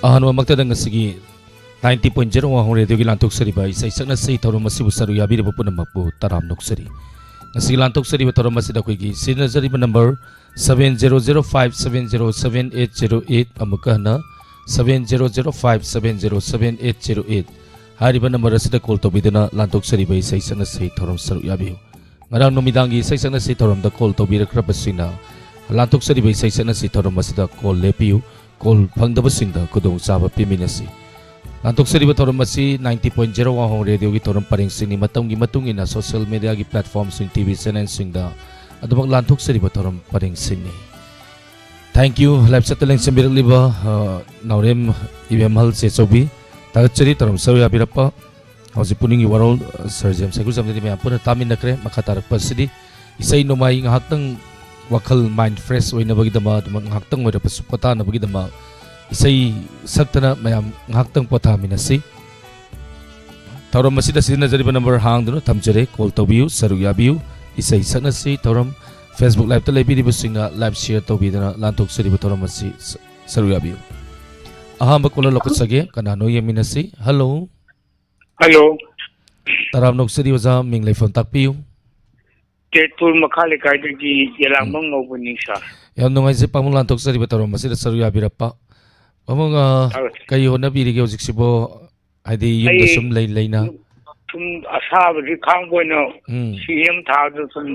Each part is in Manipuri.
अहनमक्तदं ngasigi 90.0 wahong radio gi lantok sari bai sai sakna sei thorom masibu saru yabi re punamakpu taram noksari ngasigi lantok sari ba thorom masida koi gi sina sari ba number 7005707808 amuka na 7005707808 hari ba number asida call to bidana lantok sari bai sai sakna sei thorom saru yabi ngarang nomidangi sai sakna sei thorom da call to birakra basina lantok sari bai sai sakna sei thorom masida call lepiu call phangdabasingda kudong chaba piminasi lantok sariba thorom masi 90.0 wahong radio gi thorom paring singni matamgi matungina social media gi platform sing TV channel singda adumak lantok sariba thorom paring singni thank you live sateleng sembirliba naurem ibem hal se chobi tagachari thorom sawi abirapa hausi puningi warol surgeon segur jamni me apuna tamin nakre makatarak pasidi isai nomai ngahtang wakal mind fresh oina bagi dama adumak ngahtang wera pasupata na bagi dama isai saktana mayam ngaktang pothaminasi thorom masida sidina jariba number hangdunu thamjare call tobiu saru yabiu isai saknasi thorom facebook live ta lebi dibusinga live share tobidana lantok sariba thorom masi saru yabiu ahamba kola lokatsage kanano yeminasi hello hello taram nok sari waza minglai phone takpiu Tetpur makhale kaidagi yelangmang ngobuni sa yam nongai je pamung lantok sariba thorom masida saru yabirappa among kayo na birige ojiksibo adi yumda sum leina tum asabri khangboina cm thadu tum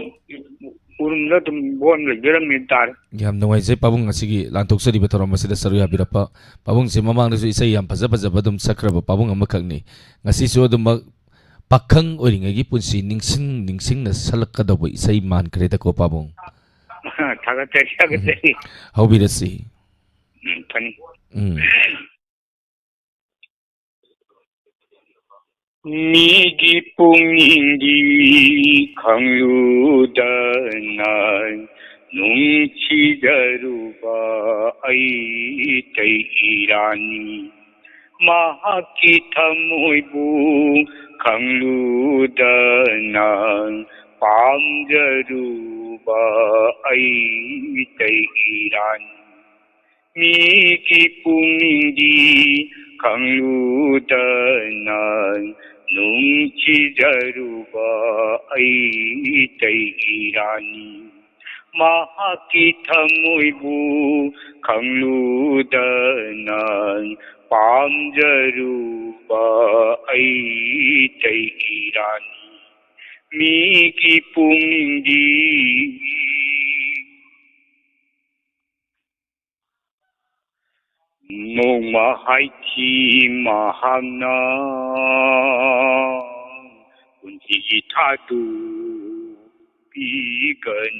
urumda tum bon le jerami tar yam nongai je pabung asigi lantok sari ba thorom asida saru yabirapa pabung se mamang su isai yam phaja phaja badum sakraba pabung amakakni ngasi su dum pakhang oringagi punsi ningsing na salakadabu isai man kreta ko pabung thagate hobirasi pani Nigi pungingi khangludanan nungchi daruba ai tai irani mahaki thamoibu khangludanan pamjaruba ai tai irani Niki pungi khangludanan nungchi jaruba ai tai irani mahaki thamoibu khangludanan pamjaruba ai tai irani Niki pungi Noma haiti mahana kunci thadu pigan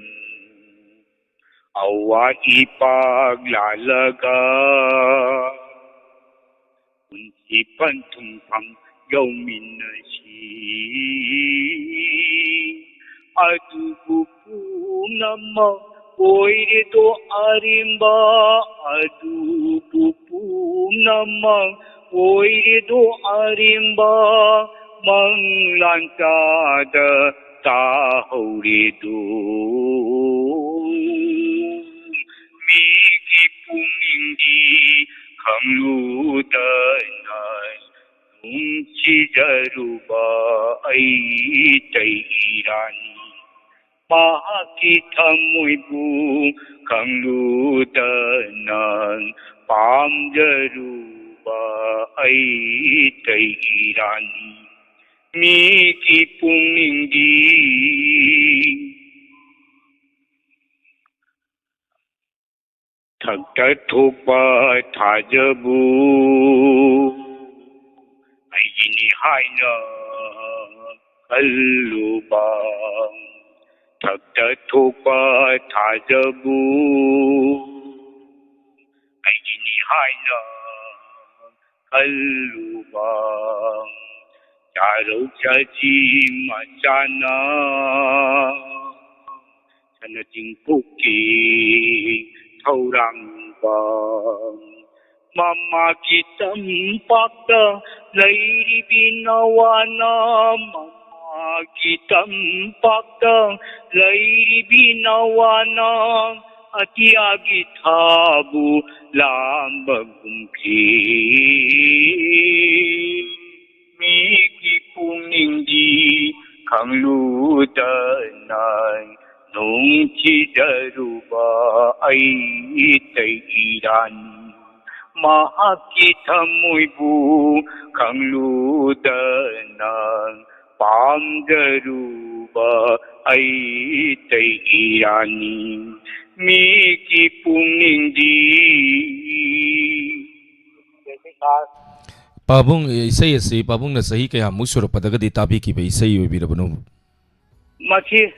awa ipag lalaga kunci pantum pang yauminashi adu buku nama Oire do arimba adu pupu namang Oire do arimba manglantada tahore do Miki pungingi khangludanan nungchi jaruba ai tai irani Mahaki thamoibu khangludanan pamjaruba ai tai irani Miki pungingi thakta thopa thajabu aini haina kallubang Thakta thopa thajabu aini haina kallubang charo chaji machana chanajing puki thaurang bang mama kitam pakta lairi binawana kitam pakta lairi binawana ꯑꯇꯤꯌꯥꯒꯤ ꯊꯥꯕꯨ ꯂꯥꯝꯕꯒꯨꯝꯈꯤ ꯃꯤꯒꯤ ꯄꯨꯛꯅꯤꯡꯗꯤ ꯈꯪꯂꯨꯗꯅ ꯅꯨꯡꯁꯤꯖꯔꯨꯕ ꯑꯩꯇꯩ ꯏꯔꯥꯅꯤ ꯃꯍꯥꯛꯀꯤ ꯊꯃꯣꯏꯕꯨ ꯈꯪꯂꯨꯗꯅ ꯄꯥꯝꯖꯔꯨꯕ ꯑꯩꯇꯩ ꯏꯔꯥꯅꯤ ꯃꯤꯒꯤ ꯄꯨꯛꯅꯤꯡꯗꯤ Pabung isai asi pabung na sahi kaya musur padagadi tabi ki be isai oibirabano. ꯃꯁꯤ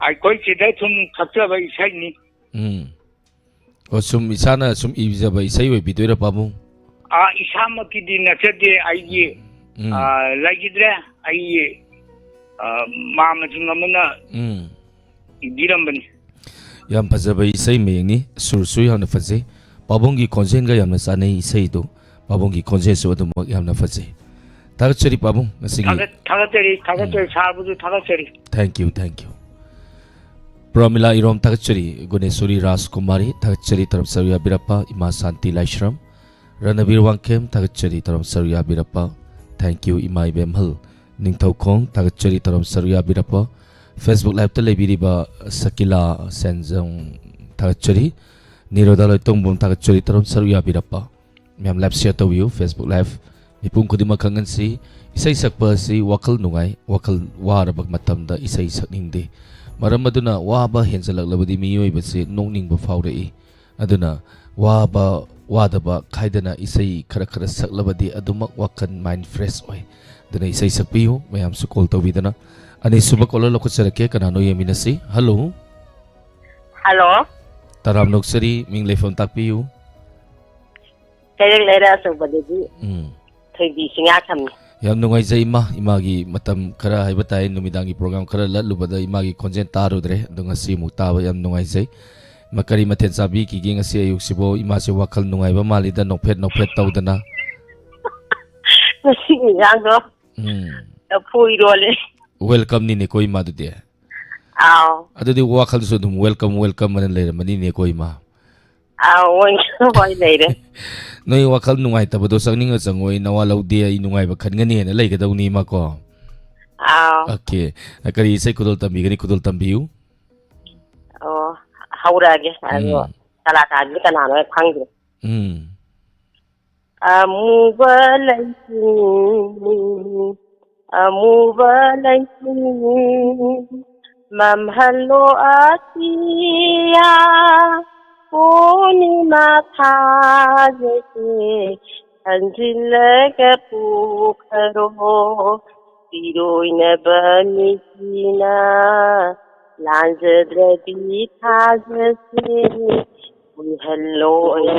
ꯑꯩꯈꯣꯏ ꯁꯤꯗ ꯁꯨꯝ ꯁꯛꯆꯕ ꯏꯁꯩꯅꯤ. O sum isana sum ibizaba isai oibidoira pabung. 이사막기디 나서대 아이기 라기드래 아이 마음을 중하면은 이런분이 Yam fazaba isai meyangni sursu yamna faze pabungi konjenga yamna sanai isai do pabungi konjen su adum yamna faze tagachari pabung nasigi 타가짜리 사부도 타가짜리 thank you Pramila irom tagachari Gunesuri Raskumari tagachari taram sarya birappa ima santi laishram Ranabir Wangkem tagachari taram sarya birappa thank you ima ibemhal ningthau khong tagachari taram sarya birappa Facebook live ta lebiriba Sakila Senjong tagachari Nirodaloi tongbom tagachari taram sarya birappa myam live share tawiu Facebook live mipung kudima kangan si isai sakpa si wakal nungai wakal warabak matamda isai sakningde maram aduna waba henjalaklabadi miyoi base nongning ba faurei aduna waba wadaba khaidana isai khara khara saklabadi adumak wakan mind fresh oi duna isai sakpiu mayam su call tawidana ani suba call lo kucharake kanano yeminasi hello taram noksari ming lefon takpiu kaya lera so badegi thoi singa kham yam nungai jai imagi matam khara haibatai numidangi program khara lalubada imagi konjen tarudre dunga si mutaba yam nungai jai makari mathen sabi ki ging asi ayuk sibo ima se wakal nungai ba malida nokphet tawdana si yang do phui role welcome ni ne koi ma du de adudi wakal so dum welcome man leira mani ne koi ma woi leire noi wakal nungai tabado sangning changoi nawalo de ai nungai ba khangani na leigadawni ma ko okay akari sai kudol tambi gani kudol tambiu haurage ado tala ta bi kana no khangre amubalai mam hallo atiya Purnima thajate anjilaga pukharo tiroina banikina lanjadradi thajate hello ai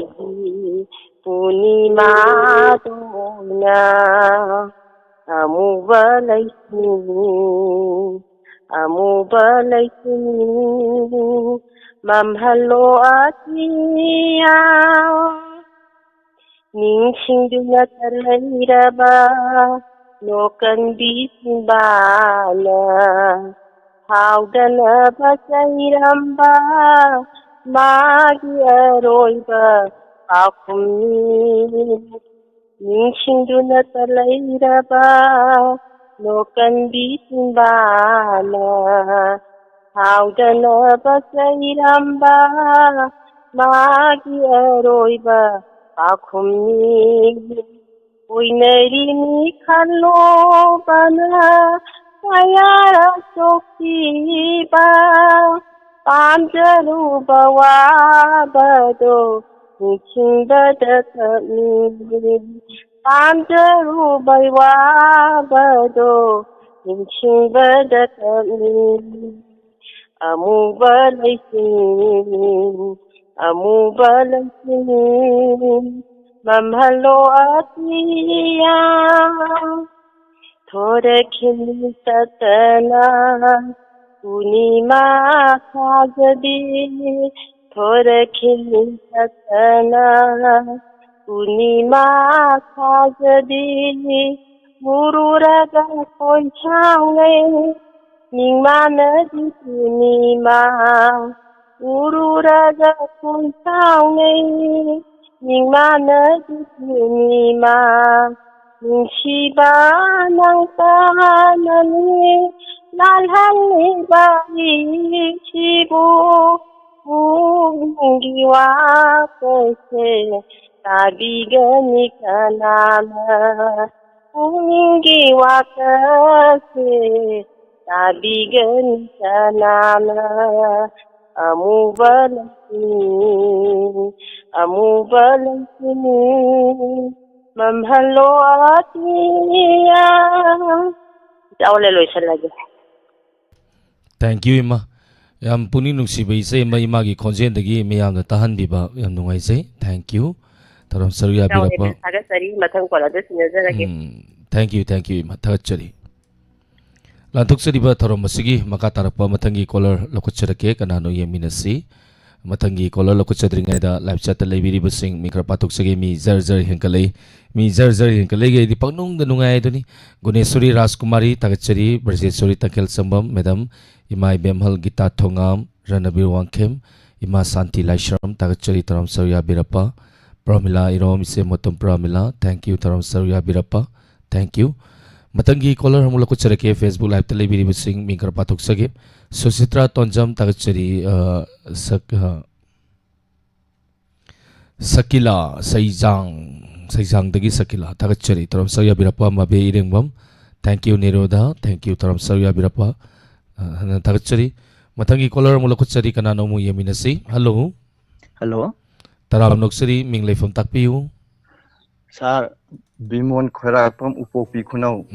Purnima dona amubalai Mam hello atiya ning singduna talaira ba lokan bisbana haudana ba sairamba magi aroiba akhumni ning singduna talaira ba lokan bisbana Haudana basairamba magi aroiba akhumni uinarini khallo bana ayara sokiba pamjaru bawa bado nichindada kami pamjaru bawa bado nichindada kami amubalai mam hello atiya thore khil satana punima khajadi thore khil satana punima khajadi mururaga koi chhangai Ningmana di punima 우르르가 군상네 닝마나 지니마 닝시바 낭따나니 날한니 바이 시부 웅기와 끝에 따비ገ니 가나마 웅기와 끝에 따비ገ니 가나마 amubalantini mamhalo atiya Aule loisan lagi. Thank you Ima. Yam puning nungsiba isay ima imagi konsen dagi miyamna tahan biba yam nungaisay. Thank you. Taram saruya birapa. Thank you Ima. Thagachari. Lantuk sariba taram masigi maka tarakpa matangi caller lokucharake kanano yeminasi. Matangi caller lokuchadringai da live chat labiri basing mikra patuk sagi mi zar hinkalay. Mi zar hinkalay gay di pangnung danungay doni. Gunesuri Raskumari Tagachari Brajesuri Takel Sambam Madam Ima Bemhal Gita Thongam Ranabir Wangkem Ima Santi Laishram Tagachari Taram Sarya Birapa Pramila Irom Ise Motum Pramila. Thank you Taram Sarya Birapa. Thank you. Matangi caller hamula ko charake Facebook live telebiri busing mikra patuk sagi Susitra Tonjam Tagachari Sakila Saizang dagi Sakila Tagachari Taram Sarya Birapa Mabe Irengbam. Thank you Niroda. Thank you Taram Sarya Birapa Tagachari. Matangi caller hamula ko chari kanano mu yeminasi. Hello. Hello. Taram noksari minglay from takpiu. Sir, Bimon Kharapam Upopi Kunau.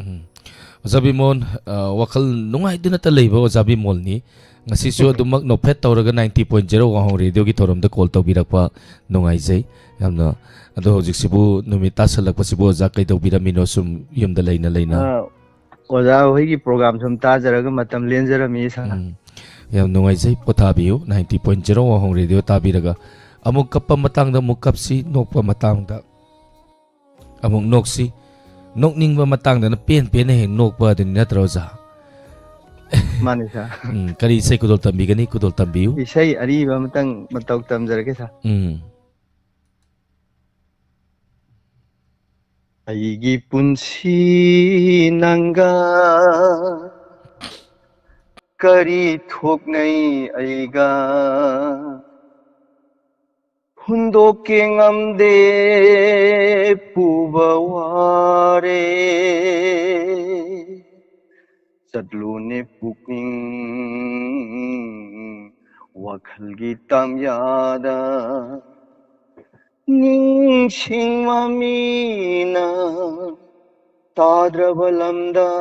Zabimon wakal nungay din na talay ba Zabimol ni ngasi siyo dumag no pet tauraga 90.0 wahong radio gitorom da call birak pa nungay zay yamna ado hojik sibu numita salak pa sibu zakay daw biramino sum yum dalay na lay na oza hoigi program sum tajaraga matam lenjarami sa yam nungay zay potabiyo 90.0 wahong radio tabiraga amog kappa matang da mukapsi nok pa matang da among noksi nok ning ba matang da na pen na heng nok pa din na troza manisa kari isay kudol tambi gani kudol tambiyo isay ari ba matang matawag tamjarake sa aigi punsi nanga kari thoknai aiga hundoke ngamde pubaware sadlune pukning wakhalgi tamyada ningsing mamina tadrabalamda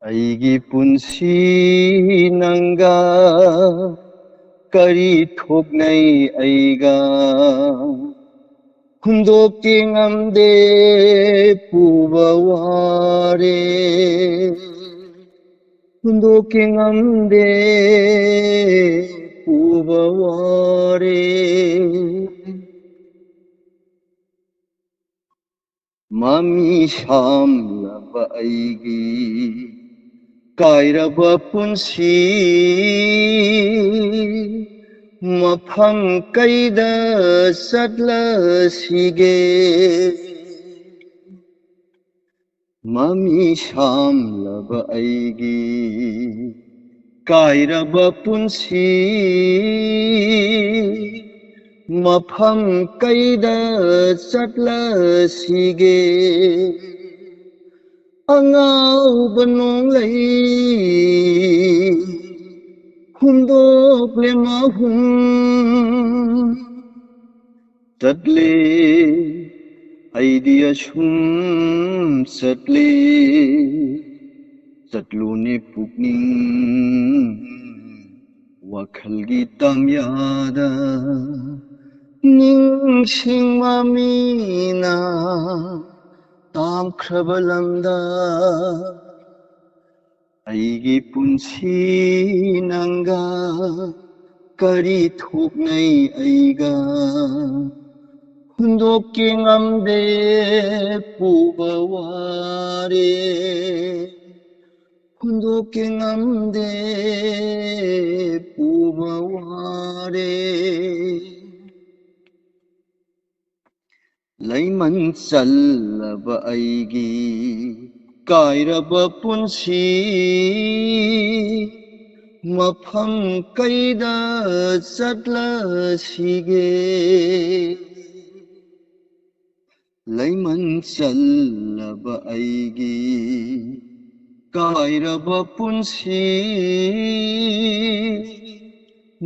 aigi punsi nanga kari thoknai aiga hundoke ngamde pubaware hundoke ngamde pubaware mami shamlaba aigi kairaba punsi mafang kaida satla sige mami shamlaba aigi kairaba punsi mafang kaida satla sige angau benong lay hundok le mahum tatle idea shum satle satlune pukning wakhalgi tamyada ningsing mamina tam khrabalamda aigi punsi nanga kari thoknai aiga hundoke ngamde pubaware hunduke ngamde pumaware layman challaba aigi kairaba punsi mafam kaida chatlasige layman challaba aigi kairaba punsi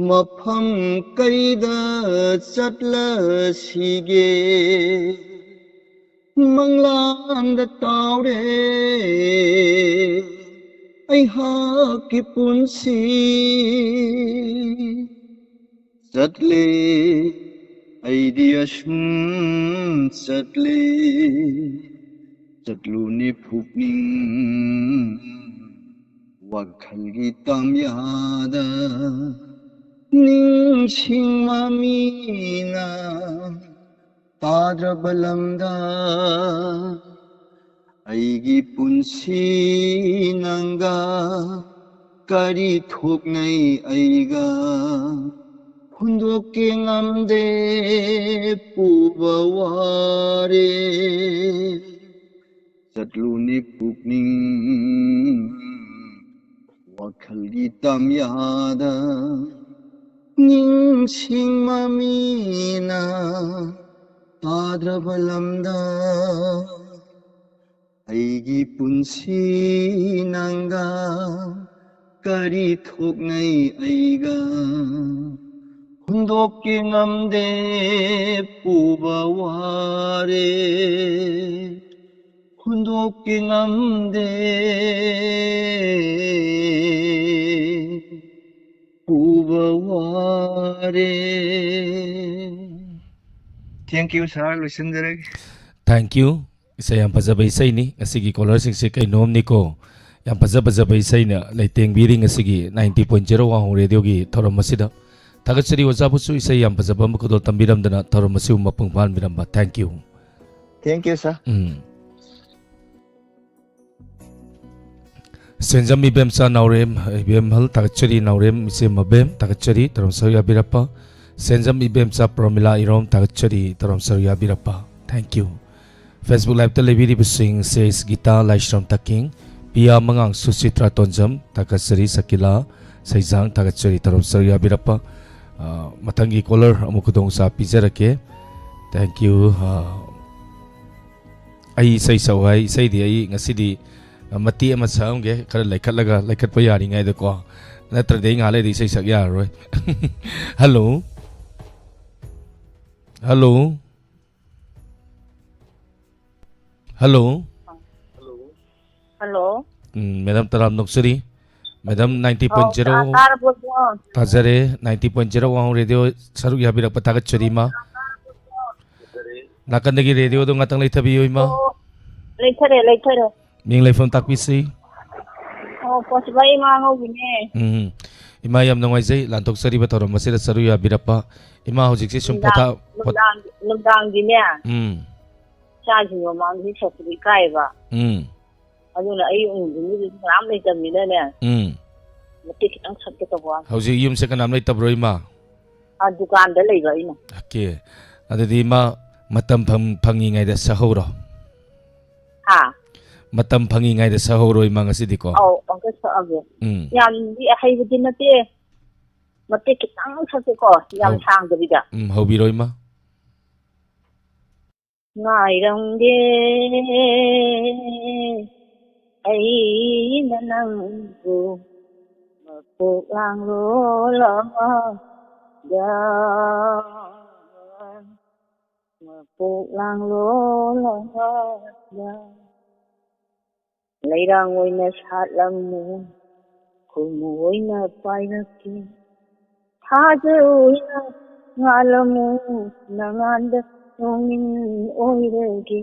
mafam kaida chatlasige manglamda taude aihaki punsi chatle aidiyashum chatle chatluni phupning wakhalgi tamyada ningsingmamina tadrabalamda aigi punsi nanga kari thoknai aiga hundoke ngamde pubaware chatluni pupning wakhalgi tamyada ningsingmamina tadrabalamda aigi punsi nanga kari thoknai aiga hundoke ngamde pubaware hundoke ngamde pubaware. Thank you sir, loisinjare. Thank you. Isa yang pazabay say ni asigi caller sing si kay nom niko yang pazabay say na laiteng biring asigi 90.0 wahong radio gi thorom masida tagat siri wazabusu isa yang pazabam ko tambiram dana thorom masiu mapungpan biramba. Thank you. Thank you sir. Senjam ibem sa naurem ibem hal tagat siri naurem ise mabem tagat siri thorom saria birapa senjam ibem sa promila irom tagat siri thorom saria birapa. Thank you. Facebook Live Televidi Busing says Gita Laishram Taking Pia Mangang Susitra Tonjam Takasari Sakila Saizang Takasari Tarom Sarya Birapa Matangi caller Amukudong sa Pizarake. Thank you. Ay say saway say di ay ngasidi mati ama saungge kada laikat pa yari ngai de ko natra de ngale di say sakya roy. Hello. Hello. Hello. Hello. Madam Taram Noksuri. Madam 90.0 Tazare 90.0 Wahong radio saruk yabirak patagat charima. Nakandagi radio do ngatang laitabiyo ima. Later. Ming laifam takpisi. Oh, possible ima ngobine. Ima yam nangwai zai lantok sari batarom masira saruk yabirak pa. Ima hojik si sumpota. Lumdang gine. Charging your mom, he said to be Kaiva. I don't know, I'm like a millionaire. Take it out of one. How's you second? I'm like a broima. I do can't deliver. Okay. Adima Matam Panging at the Sahoro. Ah, Matam Panging at the Sahoro in Mangasidiko. Oh, Uncle Savio. Yam, I have dinner there. But take it out of the course. Yam sang the vida. Hobiroima. Ngài đồng đê ấy đã nâng dù mà phụ lang lô lơ đã mà phụ lang lô lơ đã lấy ra ngôi nè sát lâm mù cùng ngôi nè bay nè kia tha dư nè ngà lâm mù nè ngàn đất Ongin oiregi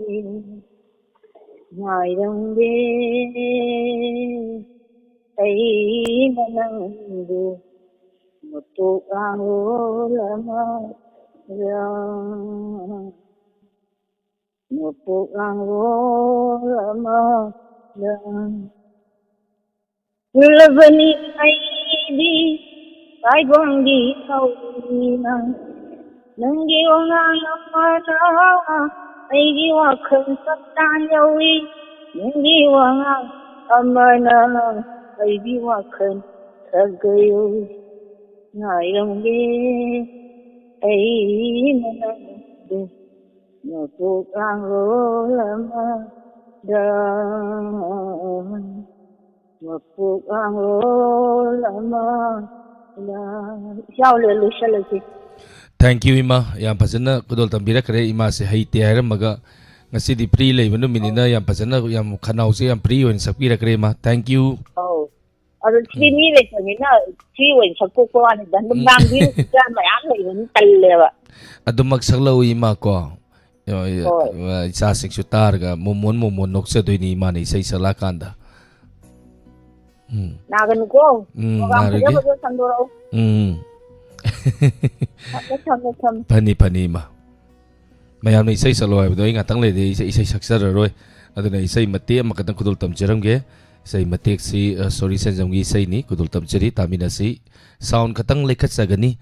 ngairam de ai nanangu mutu angolama ya mutu angolama ya Lavani aidi Taiwangi Taurina Nangi Wangang Amana Aigi Wakan Satan Yawi Nangi Wangang Amana Aigi Wakan Tagayawi Ngayongi Ay Manande Napukang Lama Dan Mapukang lama na xiao le lu sha le. Thank you ima yam phajana kudol tambira kare ima se haite hairamaga ngasi di free lei banu minina yam phajana yam khanau se yam free oin sakpira kare ma thank you. Oh ado chi mi le chani na chi oin sakko ko ani dan dam bi ja ma yan le ni tal le ba adumak saklau ima ko isa sik sutar ga momon nokse doini ima ni sei sala kanda nagan ko narigi ko sandoro pani ma mayam ni sei salo ai doi ngatang le de sei saksar roi aduna sei mate ma katang kudul tam jeram ge sei mate si sorry senjam gi sei ni kudul tam jeri tamina si sound katang lekhat sagani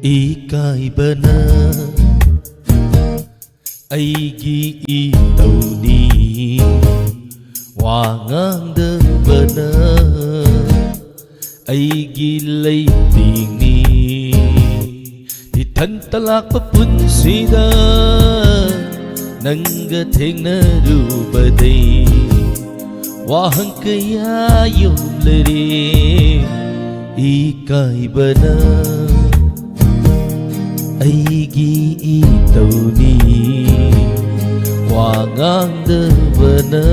Ikaibana aigi itauni wangandabana aigi leitingni itantalak papunsida nangga thengnarubadai wahang kaya yomlare ikaibana aigi itauni wangandabana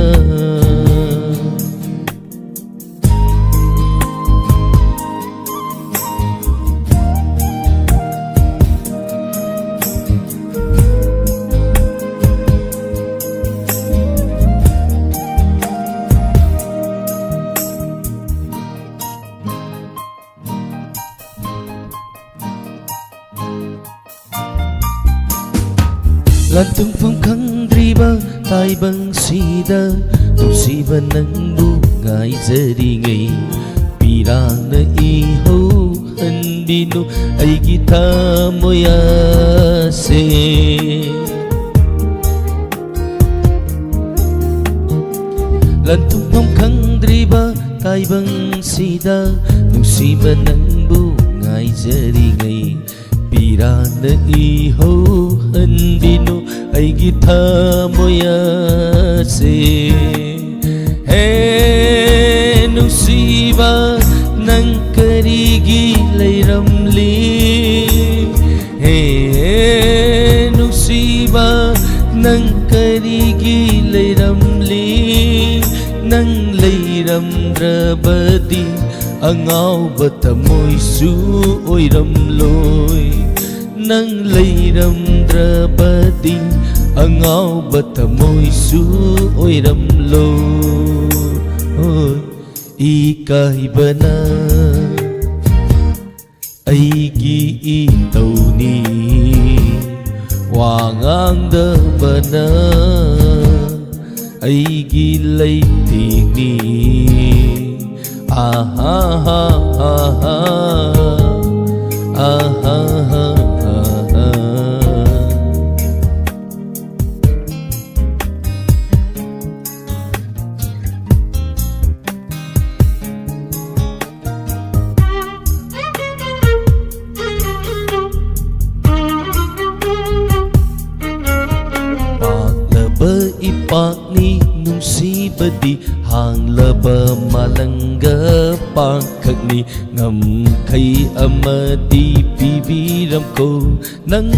Lantung phong khangdriba taibang sida tusiba nang bungai jaringai pirana iho handino ai kita moya se Lantung phong khangdriba taibang sida tusiba nang bungai jaringai pirana iho handino ai githa moya se he nusiba nang karigi leiramli he nusiba nang karigi leiramli nang leiramdrabadi angau batamoi su oiramloi nang leiramdrabadi angau batamoi su oiramloi ikaibana aigi itauni wangandabana aigi leitingni aha ha ha ha aha ha Ipakni nungsibadi hanglaba malangga pangkagni ngam kay amadi bibiram ko nang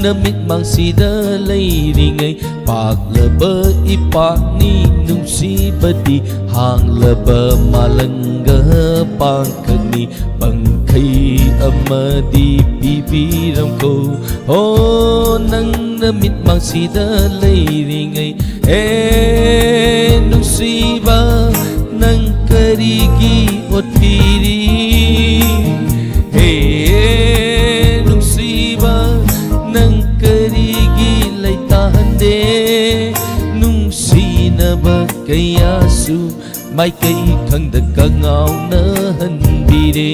namit mang sida layringay paglaba ipakni nungsibadi hanglaba malangga pangkagni bangkay amadi bibiram ko oh nang namit mang sida layringay nusiba nang karigi oti kayasu mai kay khangda kangauna hanbire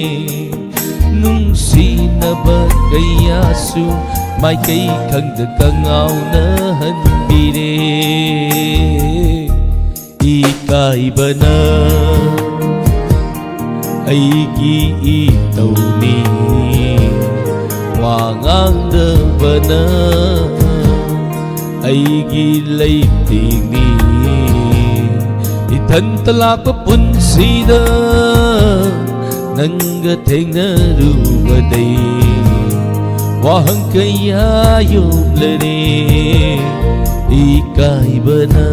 nungsinaba kayasu mai kay khangda kangauna hanbire ikaibana aigi itauni wangangdabana aigi leitingni ithantalakpa punsida nanga thengnarubadai wahang kaya yomlare ikaibana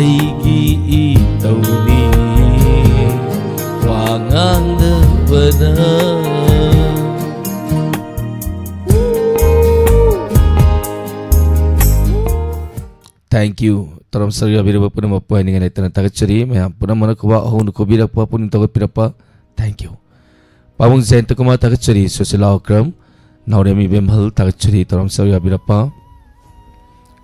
aigi itauni wangangdabana. Thank you. Taram sarya birapa puna mapuai dengan itu nanti keceri. Maya puna mana kuwa ahun ko birapa pun itu birapa. Thank you. Pamung zain tu kuma tak keceri sosial akram. Nauremi bemhal tak keceri taram sarya birapa.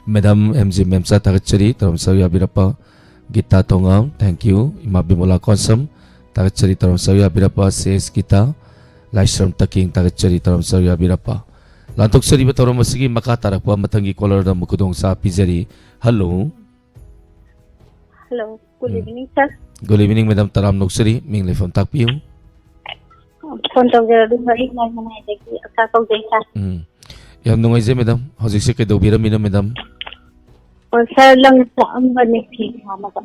Madam MJ Memsa tak keceri taram sarya birapa. Gita Tongam, thank you. Ima bimola konsum tak keceri taram sarya birapa. CS kita. Laisram taking tak keceri taram sarya birapa. Lantok seri betorong masigi makatarak po matangi kolor na mukudong sa pizzeria. Hello. Hello. Good evening, sir. Good evening, Madam Taram Noksari. Ming lefon takpiyo. Phone tawag rin ba ignay mo na ito? Kakao din, sir. Yam nungay siya, Madam. Hosik siya kay Dawbira, Madam. O, sir, lang sa ang baniki. Hama ka.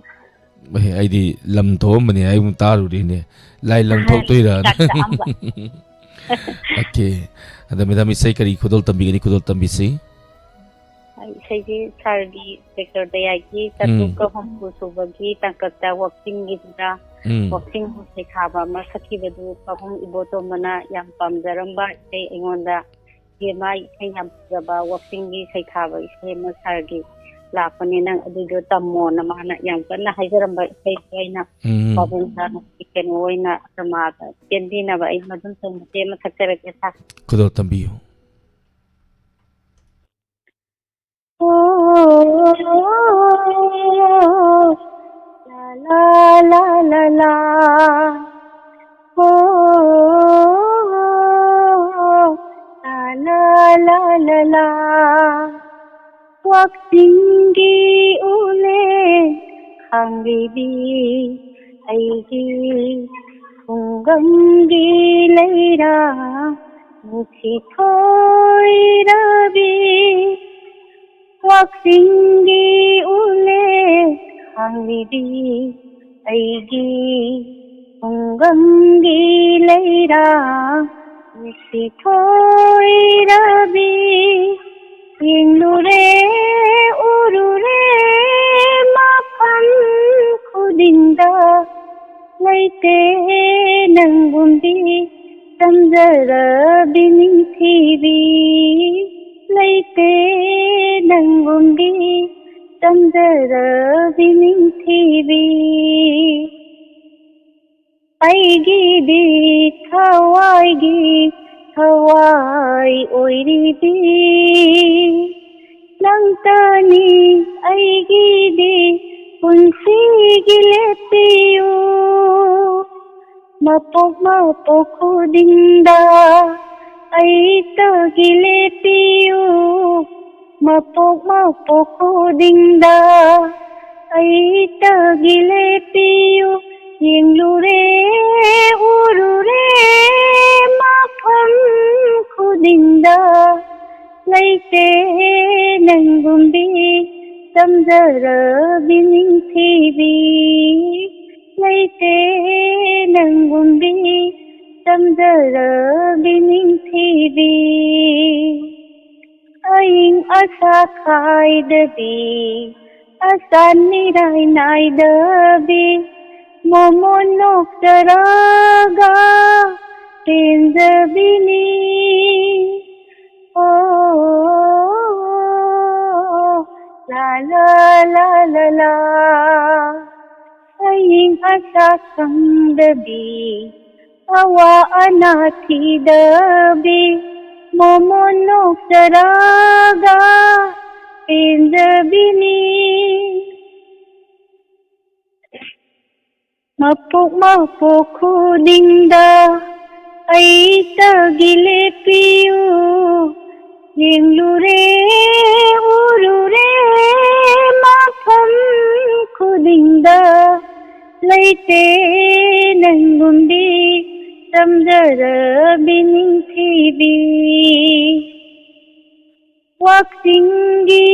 Ay di lam to mani ay mong taro din eh. Lai lang to to iran. Okay. Ada Madam isay kari kudol tambi si. Saya sardi sektor dayaki satu kahumpu subagi tangkata walking gidra walking husay khaba masaki bedu kahum iboto mana yang pamdaramba say ingonda yemai kayam jaba walking gi say khaba isay masargi lapani nang adudo tammo na mana yang kana haijaramba say kaina pabunsa iken oina samata kendi na ba imadun sa tema sakara kesa kudol tambi. Oh, la la la la. Oh, la la la la. Waktingi ule hangibi aigi hungamgi leira muthi thoi rabi. Waktingi ule hangibi aigi hungamgi leira misi thoi rabi inure urure mafan khudinda laite nangundi samjara binithibi laite nangundi samjara binithibi aigi di thawai oiribi langtani aigi di punsi gilepiu mapok khudinda aita gilepiu mapok khudinda aita gilepiu yinglure urure mafam khudinda laite nangundi samjara binithibi laite nangundi samjara binithibi aing asa khaidabi asan nirai naidabi momonok taraga tenjabini oh la la la la la aing asa khangdabi awa anathi dabi momonok taraga ꯄꯦꯟꯖꯕꯤꯅꯤ ꯃꯄꯣꯛ ꯃꯄꯣꯛ ꯈꯨꯗꯤꯡꯗ ꯑꯩꯇꯒꯤ ꯂꯦꯞꯄꯤꯌꯨ ꯌꯦꯡꯂꯨꯔꯦ ꯎꯔꯨꯔꯦ ꯃꯐꯝ ꯈꯨꯗꯤꯡꯗ ꯂꯩꯇꯦ ꯅꯪꯒꯨꯝꯕꯤ ꯆꯝꯖꯔꯕꯤ ꯅꯤꯡꯊꯤꯕꯤ ꯋꯥꯛꯆꯤꯡꯒꯤ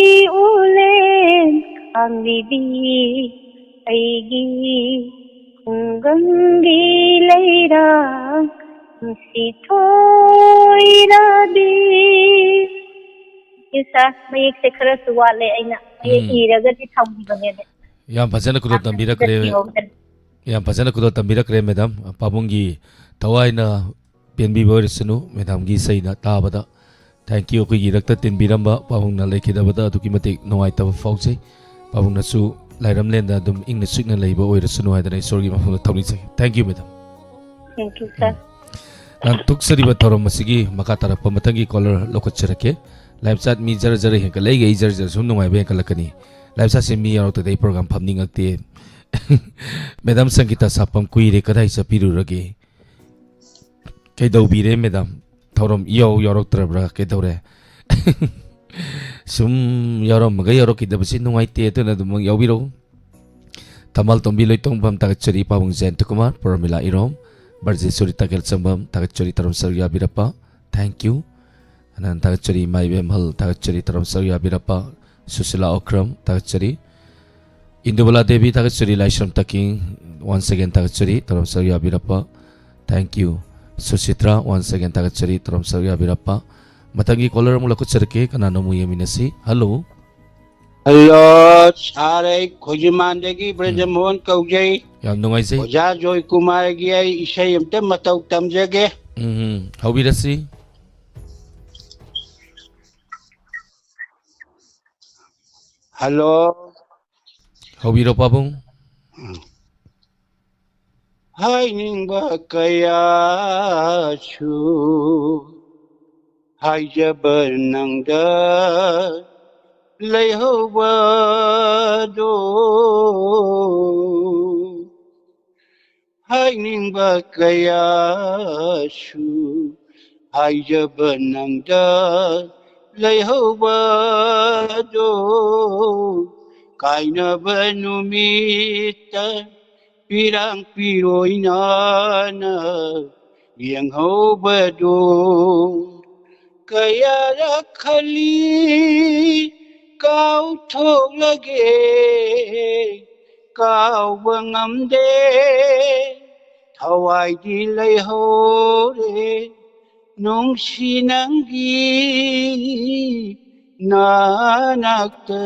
ꯎꯂꯦꯟ ꯈꯥꯡꯕꯤꯕꯤ ꯑꯩꯒꯤ ꯈꯨꯡꯒꯪꯒꯤ ꯂꯩꯔꯥꯡ ꯅꯨꯡꯁꯤ ꯊꯣꯏꯔꯕꯤ ꯃꯌꯦꯛꯁꯦ ꯈꯔꯁꯨ ꯋꯥꯠꯂꯦ ꯑꯩꯅ ꯃꯌꯦꯛ ꯏꯔꯒꯗꯤ ꯊꯝꯈꯤꯕꯅꯦ ꯌꯥꯝ ꯐꯖꯅ ꯈꯨꯗꯣꯜ ꯇꯝꯕꯤꯔꯛꯈ꯭रे ꯌꯥꯝ ꯐꯖꯅ ꯈꯨꯗꯣꯜ ꯇꯝꯕꯤꯔꯛꯈ꯭रे ꯃꯦꯗꯥꯝ ꯄꯥꯕꯨꯡꯒꯤ ꯊꯋꯥꯏꯅ ꯄꯦꯟꯕꯤꯕ ꯑꯣꯏꯔꯁꯅꯨ ꯃꯦꯗꯥꯝꯒꯤ ꯏꯁꯩꯅ ꯇꯥꯕꯗ ꯊꯦꯡꯛ ꯌꯨ ꯑꯩꯈꯣꯏꯒꯤ ꯏꯔꯛꯇ ꯇꯤꯟꯕꯤꯔꯝꯕ ꯄꯥꯕꯨꯡꯅ ꯂꯩꯈꯤꯗꯕꯗ ꯑꯗꯨꯛꯀꯤ ꯃꯇꯤꯛ ꯅꯨꯡꯉꯥꯏꯇꯕ ꯐꯥꯎꯖꯩ ꯄꯥꯕꯨꯡꯅꯁꯨ ꯂꯥꯏꯔꯝꯂꯦꯟꯗ ꯑꯗꯨꯝ ꯏꯪꯅ ꯆꯤꯛꯅ ꯂꯩꯕ ꯑꯣꯏꯔꯁꯅꯨ ꯍꯥꯏꯗꯅ ꯏꯁꯣꯔꯒꯤ ꯃꯐꯝꯗ ꯊꯧꯅꯤꯖꯩ thank you madam thank you sir ꯂꯥꯟꯊꯣꯛꯆꯔꯤꯕ ꯊꯧꯔꯝ ꯑꯁꯤꯒꯤ ꯃꯈꯥ ꯇꯥꯔꯛꯄ ꯃꯊꯪꯒꯤ ꯀꯣꯂꯔ ꯂꯧꯈꯠꯆꯔꯛꯀꯦ ꯂꯥꯏꯞ ꯆꯥꯠ ꯃꯤ ꯖꯔ ꯖꯔ ꯍꯦꯟꯒꯠꯂꯛꯏꯒ ꯑꯩ ꯖꯔ ꯖꯔ ꯁꯨꯝ ꯅꯨꯡꯉꯥꯏꯕ ꯍꯦꯟꯒꯠꯂꯛꯀꯅꯤ ꯂꯥꯏꯞ ꯆꯥꯠꯁꯦ ꯃꯤ ꯌꯥꯎꯔꯛꯇ꯭ꯔꯗꯤ ꯑꯩ ꯄ꯭ꯔꯣꯒ꯭राꯝ ꯐꯝꯅꯤꯡꯉꯛꯇꯦ ꯃꯦꯗꯥꯝ ꯁꯪꯒꯤꯇꯥ ꯁꯥꯄꯝ ꯀꯨꯏꯔꯦ ꯀꯗꯥꯏ ꯆꯠꯄꯤꯔꯨꯔꯒꯦ ꯀꯩꯗꯧꯕꯤꯔꯦ ꯃꯦꯗꯥꯝ ꯊꯧꯔꯝ ꯏꯌꯥꯎ ꯌꯥꯎꯔꯛꯇ꯭ꯔꯕ꯭ꯔꯥ ꯀꯩꯗꯧꯔꯦ ꯁꯨꯝ ꯌꯥꯎꯔꯝꯃꯒ ꯌꯥꯎꯔꯛꯈꯤꯗꯕꯁꯤ ꯅꯨꯡꯉꯥꯏꯇꯦ ꯑꯗꯨꯅ ꯑꯗꯨꯝ ꯌꯥꯎꯕꯤꯔꯛꯎ ꯊꯝꯕꯥꯜ ꯇꯣꯝꯕꯤ ꯂꯣꯏꯇꯣꯡꯐꯝ ꯊꯥꯒꯠꯆꯔꯤ ꯄꯥꯕꯨꯡ ꯖꯌꯟꯇꯀꯨꯃꯥꯔ ꯄꯔꯃꯤꯂꯥ ꯏꯔꯣꯝ ꯕꯔꯖꯦꯁꯣꯔꯤ ꯇꯥꯀꯦꯜ ꯆꯪꯕꯝ ꯊꯥꯒꯠꯆꯔꯤ ꯊꯧꯔꯝ ꯁꯔꯨꯛ ꯌꯥꯕꯤꯔꯛꯄ ꯊꯦꯡꯛ ꯌꯨ ꯑꯅꯟ ꯊꯥꯒꯠꯆꯔꯤ ꯃꯥꯏꯕꯦꯝꯍꯜ ꯊꯥꯒꯠꯆꯔꯤ ꯊꯧꯔꯝ ꯁꯔꯨꯛ ꯌꯥꯕꯤꯔꯛꯄ ꯁꯨꯁꯤꯂꯥ ꯑꯣꯀ꯭ꯔꯝ ꯊꯥꯒꯠꯆꯔꯤ इंदुबला देवी थागतचरी लाइसम तकिंग once again थागतचरी तरम सर याबिरप्पा thank you Suchitra once again थागतचरी तरम सर याबिरप्पा मतंगी कॉलर मुला कुचरके कनानो मु यमिनसी हेलो हेलो सारे खोजिमानदगी ब्रजमोहन कौजई याम नुंगाइसे ओजा जॉय कुमार गी आई इशै अमते मतौ तमजगे हौबिरसी हेलो हौबिरो पाबुंग हाय निंबा कया छु हाय जबर नंगदा लैहौबा दो हाय निंबा कया छु हाय जबर नंगदा लैहौबा दो कायनबा नुमिता pirang piroy na yenghoba do kaya rakhali kau thok lage kau bangamde thawai di lai ho re nung sinanggi nanakte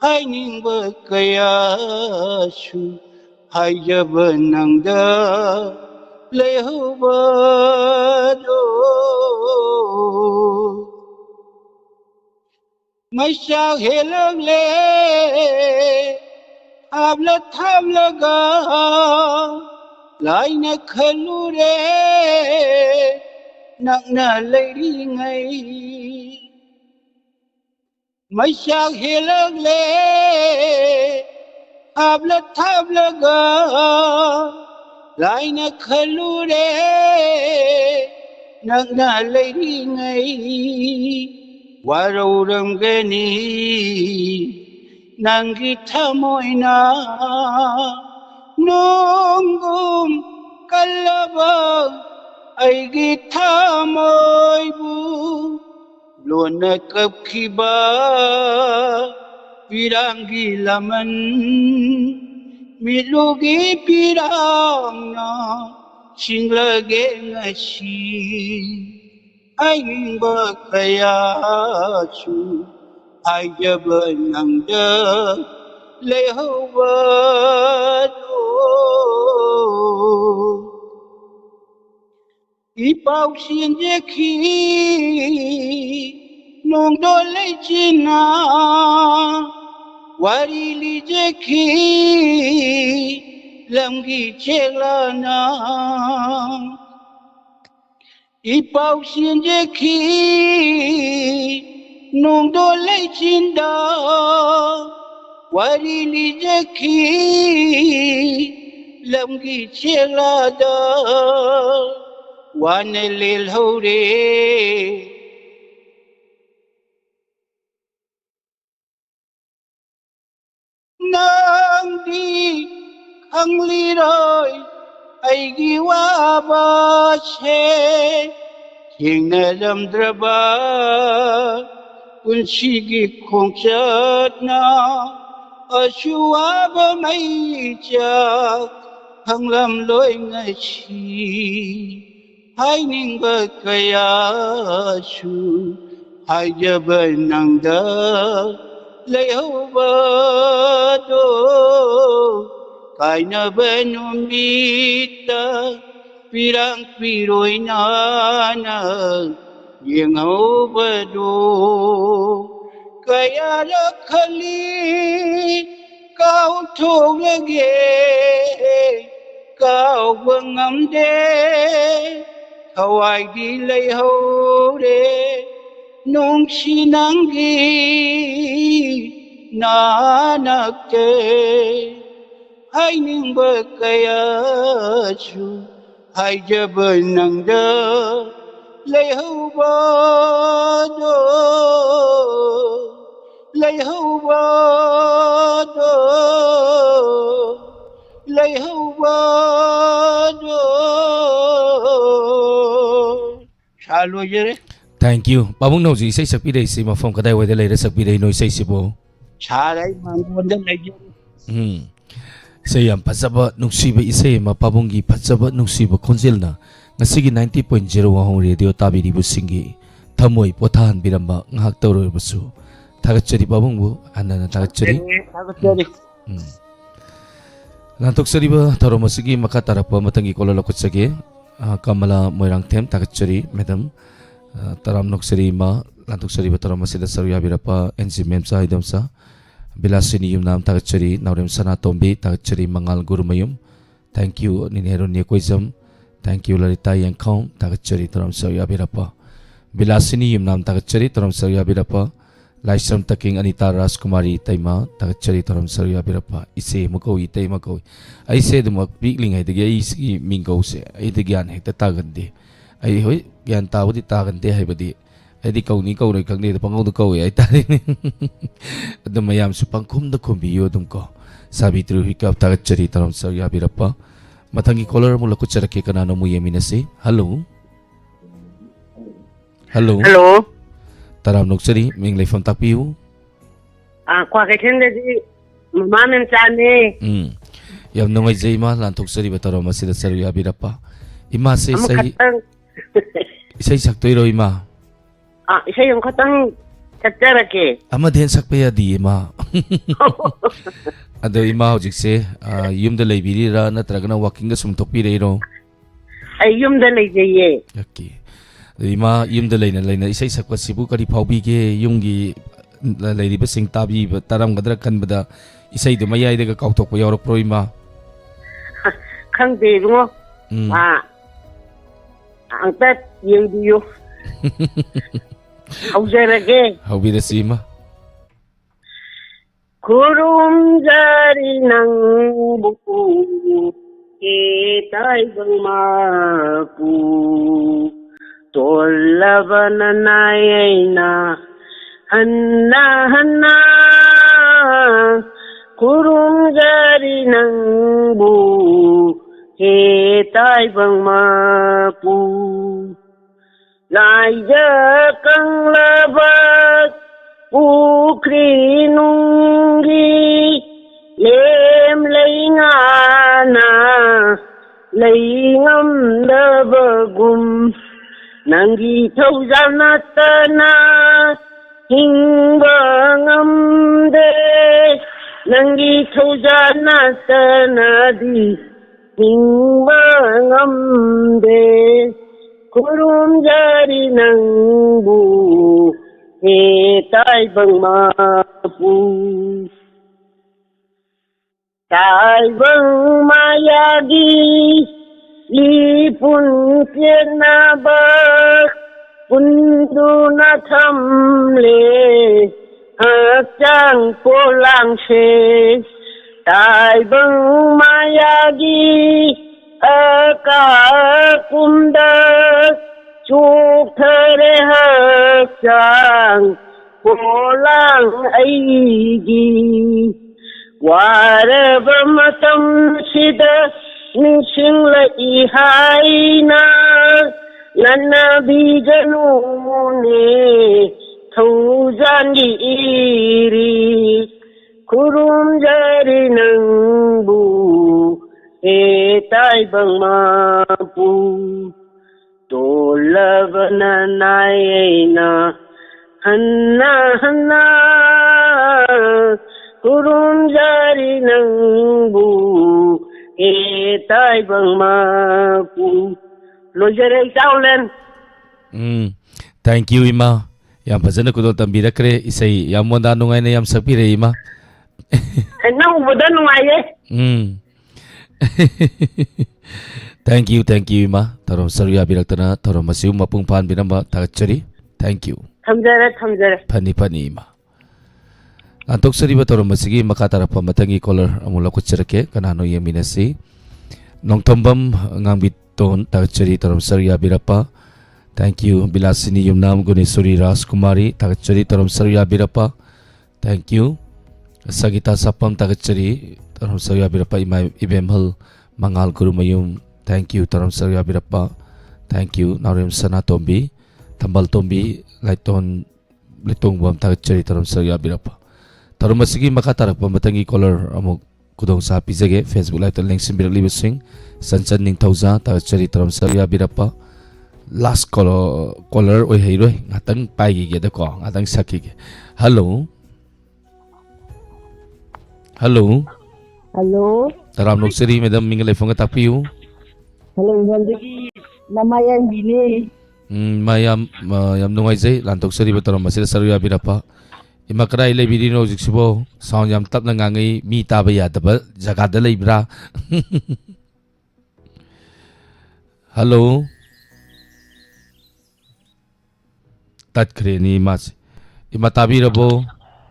hai ningba kaya su hai jaba nangda lehoba do mai sao helang le abla thamla ga lai na khalu re nak na leiri ngai mai sao helang le abla thabla ga lai na khalu re nak na leiri ngai warauram gani nangi thamoina nongum kalaba aigi thamoibu lona kapkhiba virangi laman milugi pirangna singlage ngasi aingba kaya chu ai jaba nangda lehoba do ipau sin je khi nong do le china wari li je khi lamgi chelana ipau sin je khi nung do lay chinda wari li jaki lam gi chela da wan lil hore nang di ang liroy ay giwaba che hingalamdraba unsigi khongchatna ashuaba maichak hanglam loi ngachi hainingba kaya su haijaba nangda layhoba do kaina benumita pirang piroy nana yengoba do kaya lakhali kau thong lage kau bangamde thawai di lay hore nung sinanggi nanakte hai ning ba kaya chu hai jaban nang da lay hau ba do lay hau ba do lay hau ba do chalo jere. Thank you. Pabung nau ji sei sakpi dei si ma phom kadai wai de lai ra sakpi dei noi sei sibo. Charai mangon da lai jere. Sei am phajaba nungsiba isei ma pabung gi phajaba nungsiba khonjel na ngasigi 90.0 WAHONG radio tabiri bu singi thamoi pothan biramba ngahak tawroi basu thagachari pabung bu anana thagachari lantok sariba tharomasigi makha tarapa matangi kolala kutsage kamala moirang them thagachari madam taram noksari ma lantok sariba tharomasida saruya birapa NC memsa idamsa Bilasini yum nam thagachari naurem sana tombi thagachari mangal gurumayum. Thank you ninero niekoizam. Thank you Larita Yankong thagachari taram saruya birapa. Bilasini yum nam thagachari taram saruya birapa. Laisram taking Anita Raskumari taima thagachari taram saruya birapa. Ise makoi tay makoi. Aise dumak bigling ay digi isi mingo se ay digyan hekta tagandi. Ay hoy gyan tawdi tagandi hay badi. Ay kau ni kau kang ni pangau tu kau ay tadi ada mayam supang kum da kum biyo dum ko sabi tru hikap tagat cari taram saruya birapa matangi color mula ko charake kana no mu yemina se hello hello hello taram noksari ming lai fam tak piu kwa ke thende di mama men chane yam no ngai jai ma lan toksari bataro masida saruya birapa ima se sai sai saktoi ro ima isay yung katang chacharake ama den sakpe ya di ma ado ima hojik se yum da leibiri ra natragana walking ga sum tokpi reiro ay yum da lay jaye okay ima yum da leina isai sakpa sibu kari phaubi ge yum gi leiri ba sing tabi taram gadra kan bada isai du mayai de ga kautok pa yorok pro ima khang de ngo ang tat yung diyo hauserage haubira sima kurum jari nang buku itai bangmaku tolabana naina hanna kurum jari nang buku itai bangmaku lai kang labat pukri nunggi lem leingana leingam dabagum nanggi thau janatana hingbangam de nanggi thau janatana di hingbangam de kurum jari nang bu he tai bang ma pu tai bang ma ya gi li pun pian na ba pun duna thamle chang po lang she tai bang mayagi ka kumda chuk thare chang po lang aigi waraba matam sida nising la ihaina nana bijanu ne thuzan iri kurum jari nangbu tai bang ma pu tolavana naina hanna kurum jari nangbu tai bang ma pu lojare saulen. Thank you ima. Yam fazana kudol tambirakre isai yam wanda nungai na yam sakpire ima. Na ubodan nungai. Thank you ima. Tarom saruya biraktana tarom masiu mapung pan binamba tagachari. Thank you. Thamjare. Pani ima. Antok sari ba tarom masigi makatara pa matangi caller amula kutsarake kanano yaminasi. Nong tombam ngangbit ton tagachari tarom saruya birapa. Thank you Bilasini Yumnam Gunesuri Raskumari tagachari tarom saruya birapa. Thank you Sagita Sapam tagachari tarom saruya birapa imai ibemhal mangal gurumayum. Thank you tarom saruya birapa. Thank you Narim Sana Tombi Tambal Tombi Laiton Litong Bam tagachari tarom saruya birapa. Tarom masigi makatarak pamatangi caller amuk kudong sa pizage Facebook live link simbirak libasing sansan ning thauza tagachari tarom saruya birapa. Last caller oi hairoi ngatang paigi ge da ko ngatang saki ge. Hello taram nokseri madam mingle phone ta piu. Hello bandagi namayan bini Mayam nungai jai lantok seri bataram masira saruya birapa. Imakrai le bidino jiksibo sound yam tap na ngangai mi ta ba ya da ba jaga da leibra. Hello tat kreni mas imatabi rabo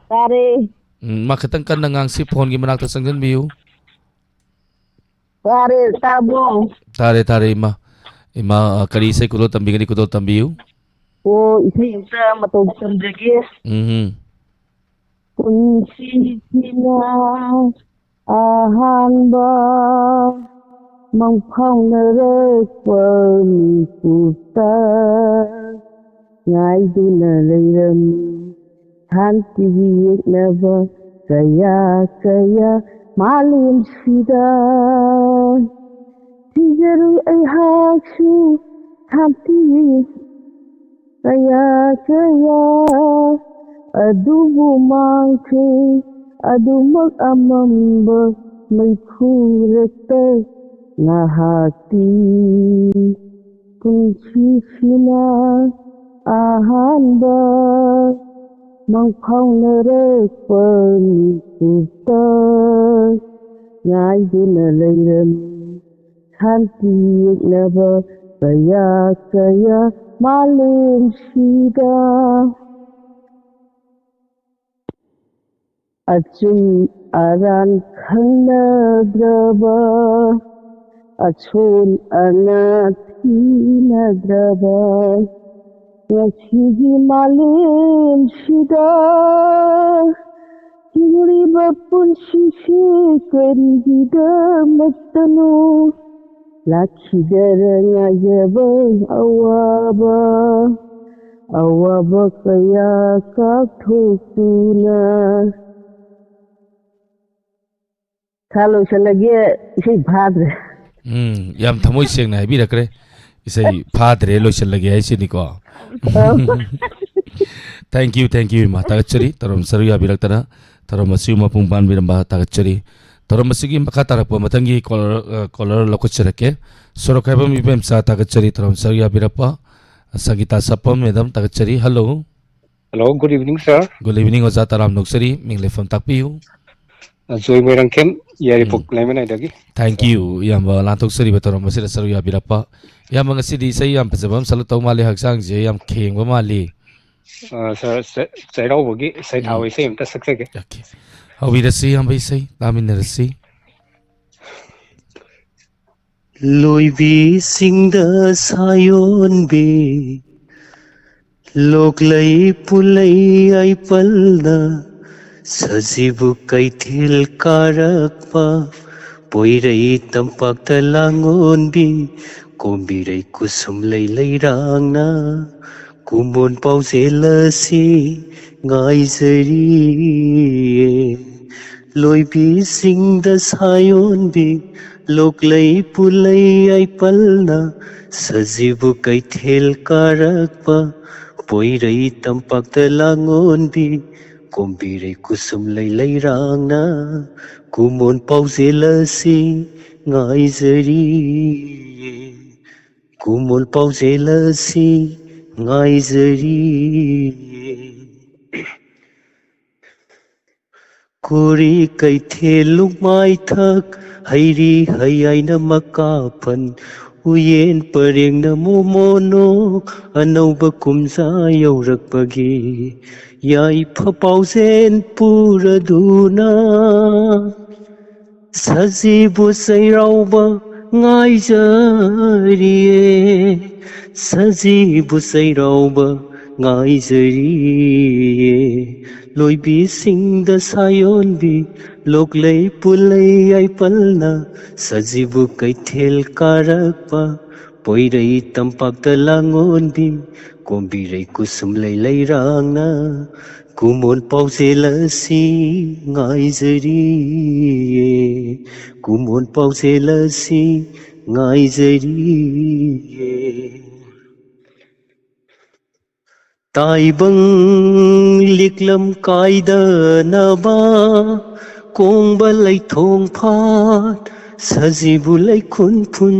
tare makatang kan nangang si phone gi manak ta sangjan biu tare tabo tare ima kari sai kudo tambingani kudo tambiu o isai yamta matau samjage kunci sina ahanba mangphang nare pamikuta ngai duna leiram hanti neva kaya malim sida tijaru ai haksu hanti kaya adubu mangke adumak amamba maikhurete ngahati kunci sina ahanba mangphang nare pamikuta ngai duna leiram hanti neva kaya malim sida achun aran khannadraba achun anathinadraba yachigi malim sida kiri bapun sisi kerida matanu lakhi daranga jabang awaba kaya kathukuna Kalau selagi isai bhadre. Yam thamoi seng na bi rakre. Isai bhadre lo selagi ai sini ko. Thank you ma tagachari tarom saruya biraktana tarom masiu mapung ban biramba tagachari tarom masigi makatara po matangi caller lokocherake sorokaibam ibem sa tagachari tarom saruya birapa Sagita Sapam madam tagachari. Hello, good evening sir. Good evening oza taram noksari mingle phone takpiu. Joy Moirangkem, Yaripok Lemonade. Thank you. Yamba Lantok Seri Batoram Masira Saruya Birapa. Yamanga City say Yam Pesabam Salato Mali Haksang Jam King Mali. Say over, say how we say him, that's exactly. Okay. How we the sea Yamba say? Lamin the sea. Loibi sing the sayon be Loklai pulai ay palna Sajibu kaithil karakpa Poirai tampak talangon bi Kombirai kusum lay rangna Kumon pau selasi ngai zari Loibi sing the sayon bi Loklai pulai ay palna Sajibu kaithil karakpa Poirai tampak talangon bi Kombirai kusum lay rangna Kumon pau selasi ngai zari Kumon pau selasi ngai zari Kuri kaithe luk mai thak Hairi hayai na makapan Uyen pareng na momono Anauba kumsa yaurakpagi Yai papau sen puraduna Sajibu sairauba ngai zariye Sajibu sairauba ngai zariye Loibi sing the sayon bi Loklai pulai ay palna Sajibu kaithil karakpa Poirai tampak talangon bi Kombirai kusum lay rangna Kumon pau selasi ngai zari Kumon pau selasi ngai zari Taibang liklam kaida naba Kong balay thong phat Sajibu lay khun phun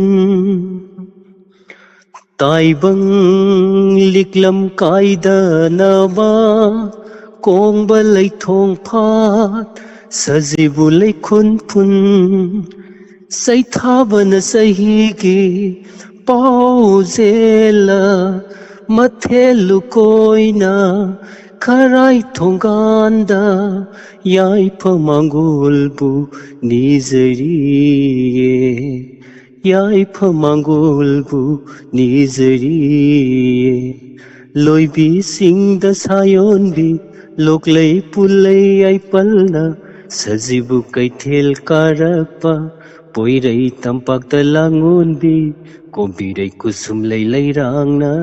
Taibang liklam kaida naba Kong balay thong phat Sajibu lay khun phun Say thabana sahigi pau zela Mathelu koina Karai thonganda Yai pamangulbu nizariye Yai pamangulbu nizariye Loibi sing the sayon bi Loklai pulai ay palna Sajibu kaithil karakpa Poirai tampak talangon bi Kombirai kusum lay rangna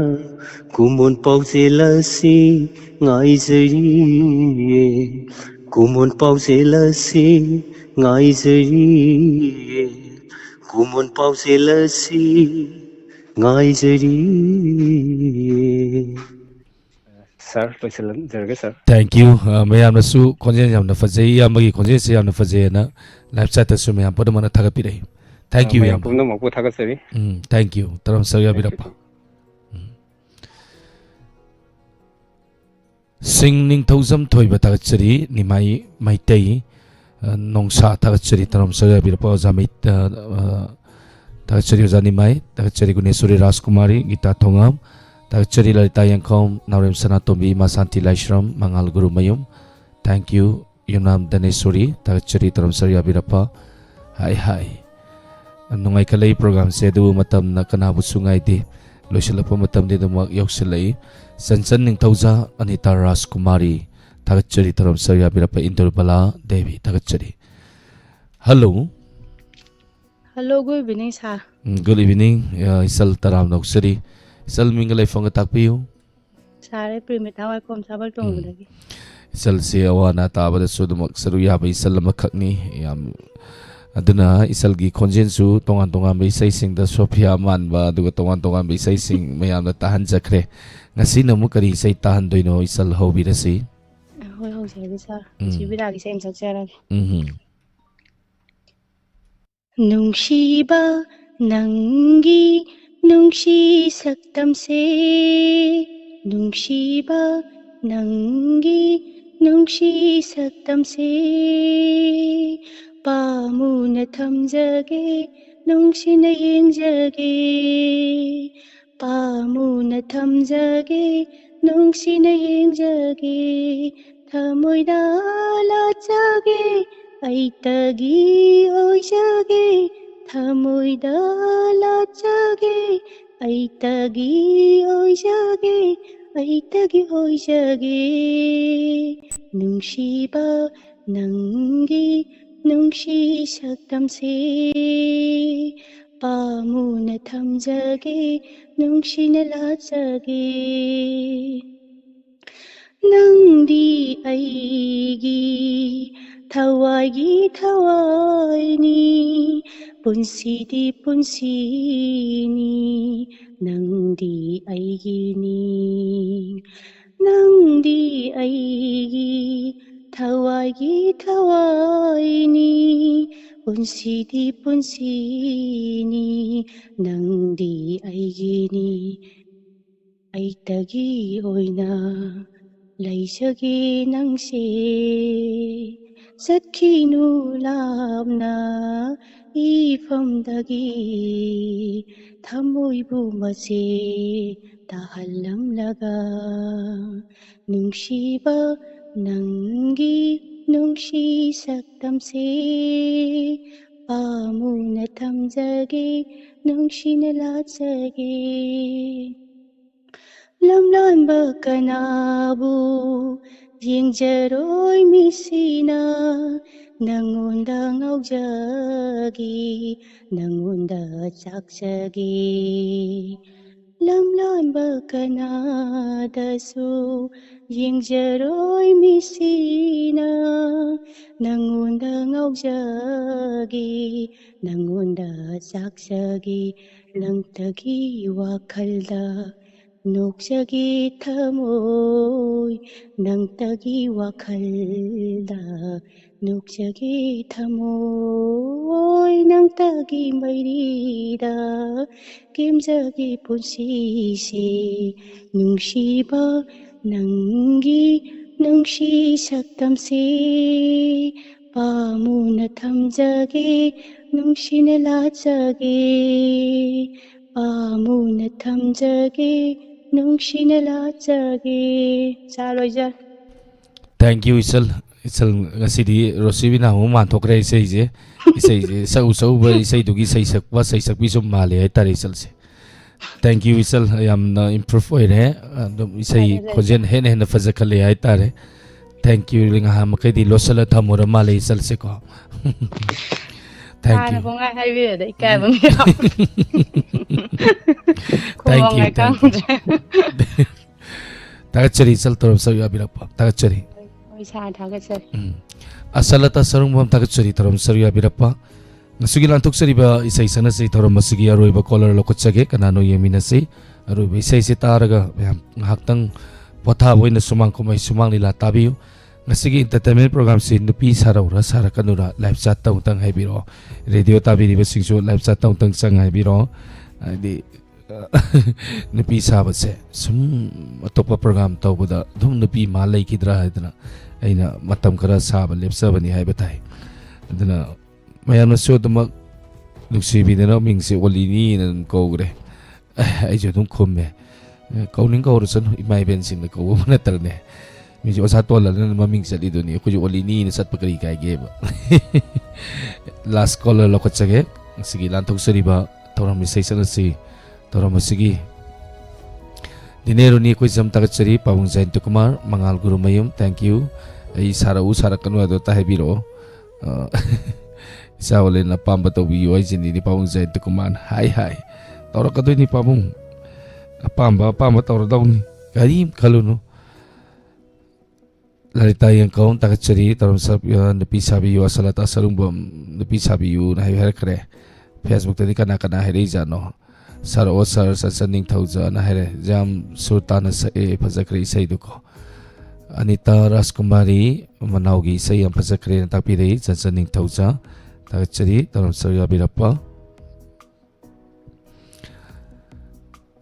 Kumon pau selasi ngai zari Kumon pau selasi ngai zari Kumon pau selasi ngai zari Sir, sir. Thank you. Mayam nasu konjen yam na fazei yamagi konjen se yam na fazei na live chat su mayam podo mana thagapirei. Thank you yam. Thank you. Taram sarya birapa. Sing ning thozam thoiba tagachari nimai maitei nongsa tagachari taram sarya birapa zamit tagachari zanimai tagachari gunesuri raskumari gita thongam Tagachari Lalita Yangkom Naurem Sanatomi Masanti Laishram Mangal Guru Mayum. Thank you Yunam Danesuri Tagachari Taram Sarya Birapa. Hai Nungai kalay program se du matam na kanabu sungay di Loisila po matam di dumak yoksilay Sansan ning tauza Anita Ras Kumari Tagachari Taram Sarya Birapa Indor Bala Devi Tagachari. Hello. Hello, good evening, sir. Good evening. Isal Taram Noksari. Isal mingalay fong atakpiyo. Sare primit away kom sabal tong lagi. Isal si awana taba da sudo magsaruya ba isal makak ni yam aduna isal gi konjensu tongan ba isay sing da Sophia man ba duga tongan ba isay sing mayam na tahan jakre ngasi na mo kari isay tahan doy no isal hobby na si. Hoy sabi sir. Sibira gi same saksara. Nungsiba nangi Nungsi saktam se Nungsiba nangi ꯅꯨꯡꯁꯤ ꯁꯛꯇꯝꯁꯦ ꯄꯥꯃꯨꯅ ꯊꯝꯖꯒꯦ ꯅꯨꯡꯁꯤꯅ ꯌꯦꯡꯖꯒꯦ ꯄꯥꯃꯨꯅ ꯊꯝꯖꯒꯦ ꯅꯨꯡꯁꯤꯅ ꯌꯦꯡꯖꯒꯦ ꯊꯃꯣꯏꯗ ꯂꯥꯠꯆꯒꯦ ꯑꯩꯇꯒꯤ ꯑꯣꯏꯖꯒꯦ ꯊꯃꯣꯏꯗ ꯂꯥꯠꯆꯒꯦ ꯑꯩꯇꯒꯤ ꯑꯣꯏꯖꯒꯦ ꯑꯩꯇꯒꯤ ꯑꯣꯏꯖꯒꯦ ꯅꯨꯡꯁꯤꯕ ꯅꯪꯒꯤ ꯅꯨꯡꯁꯤ ꯁꯛꯇꯝꯁꯦ ꯄꯥꯃꯨꯅ ꯊꯝꯖꯒꯦ ꯅꯨꯡꯁꯤꯅ ꯂꯥꯠꯆꯒꯦ ꯅꯪꯗꯤ ꯑꯩꯒꯤ ꯊꯋꯥꯏꯒꯤ ꯊꯋꯥꯏꯅꯤ ꯄꯨꯟꯁꯤꯗꯤ ꯄꯨꯟꯁꯤꯅꯤ ꯅꯪꯗꯤ ꯑꯩꯒꯤꯅꯤ ꯅꯪꯗꯤ ꯑꯩꯒꯤꯊꯋꯥꯏꯒꯤ ꯊꯋꯥꯏꯅꯤ ꯄꯨꯟꯁꯤꯗꯤ ꯄꯨꯟꯁꯤꯅꯤ ꯅꯪꯗꯤ ꯑꯩꯒꯤ니 ꯑꯩꯇꯒꯤ ꯑꯣꯏꯅ ꯂꯩꯖꯒꯦ ꯅꯪꯁꯦ ꯆꯠꯈꯤꯅꯨ ꯂꯥꯞꯅ 이밤닭이 ꯊꯃꯣꯏꯕꯨ ꯃꯆꯦ ꯇꯥꯍꯜꯂꯝꯂꯒ ꯅꯨꯡꯁꯤꯕ ꯅꯪꯒꯤ ꯅꯨꯡꯁꯤ ꯁꯛꯇꯝꯁꯦ ꯄꯥꯃꯨꯅ ꯊꯝꯖꯒꯦ ꯅꯨꯡꯁꯤꯅ ꯂꯥꯠꯆꯒꯦ ꯂꯝꯂꯥꯟꯕ ꯀꯅꯥꯕꯨ ꯌꯦꯡꯖꯔꯣꯏ ꯃꯤꯁꯤꯅ ꯅꯪꯉꯣꯟꯗ ꯉꯥꯎꯖꯒꯦ ꯅꯪꯉꯣꯟꯗ ꯆꯥꯛꯆꯒꯦ ꯂꯝꯂꯥꯟꯕ ꯀꯅꯥꯗꯁꯨ ꯌꯦꯡꯖꯔꯣꯏ ꯃꯤꯁꯤꯅ ꯅꯪꯉꯣꯟꯗ ꯉꯥꯎꯖꯒꯦ ꯅꯪꯉꯣꯟꯗ ꯆꯥꯛꯆꯒꯦ ꯅꯪꯇꯒꯤ ꯋꯥꯈꯜꯗ ꯅꯣꯛꯆꯒꯦ ꯊꯃꯣꯏ ꯅꯪꯇꯒꯤ ꯋꯥꯈꯜꯗ ꯅꯣꯛꯆꯒꯦ ꯊꯃꯣꯏ ꯅꯪꯇꯒꯤ ꯃꯩꯔꯤꯗ ꯀꯦꯝꯖꯒꯦ ꯄꯨꯟꯁꯤꯁꯦ ꯅꯨꯡꯁꯤꯕ ꯅꯪꯒꯤ ꯅꯨꯡꯁꯤ ꯁꯛꯇꯝꯁꯦ ꯄꯥꯃꯨꯅ ꯊꯝꯖꯒꯦ ꯅꯨꯡꯁꯤꯅ ꯂꯥꯠꯆꯒꯦ ꯄꯥꯃꯨꯅ ꯊꯝꯖꯒꯦ ꯅꯨꯡꯁꯤꯅ ꯂꯥꯠꯆꯒꯦ ꯆꯥꯔꯣꯏꯖ Thank you Isal. Isal ngasidi Rosibina mo manthokre isai sau ba isai dugi sai sakwa sai sakbi sum male ai tare Isal se. Thank you Isal yam na improve oire dum isai khojen hen fajakale ai tare. Thank you linga ha makai di losala thamura male Isal se ko. Thank you. Thank you. Tagachari Isal torom sa yabirapa. Tagachari. Asalata sarungbam tagachari torom sa yabirapa. Nasugi lantuk sariba isai sana say torom masigi aroiba color lokotsage kanano yamina say aroiba isai si taraga haktang potha boy na sumang kumay sumang nila tabiyo. Ngasigi entertainment program si nupi sarawra sarakanura live chat taung tang haibiro radio tabi di basingso live chat taung tang sang haibiro di nupi sabat se sum atopa program tau buda dum nupi malai kidra haidna aina matam kara saba lepsa bani haibatai adna mayam so dum nuksi bidena mingse olini nan kogre ai jo dum khomme kauning kaurusan imai bensin ko na tarne mi jo sa tola na maming sa dito ni ko jo olini na sat pakari kay geba last caller lokot sage sige lantok sariba toram mi say sana si toram sige dinero ni ko jam tagat sari pawang Zain Kumar mangal guru mayum thank you ay sara kanu ado tahibiro isa wala na pamba to biyo ay sindi ni pawang Zain Kumar hi tawra ka doy ni pawang pamba tawra daw ni karim kaluno Larita yang kaum tak ceri dalam nepi sabi yu asalata sarumbam nepi sabi yu na hari kere Facebook tadi kana hari jano sar osar sasaning thauza na hari jam sultan sa phazakri sai duko Anita Raskumari manaugi sai yang phazakri na tapiri sasaning thauza tak ceri dalam sarya birapa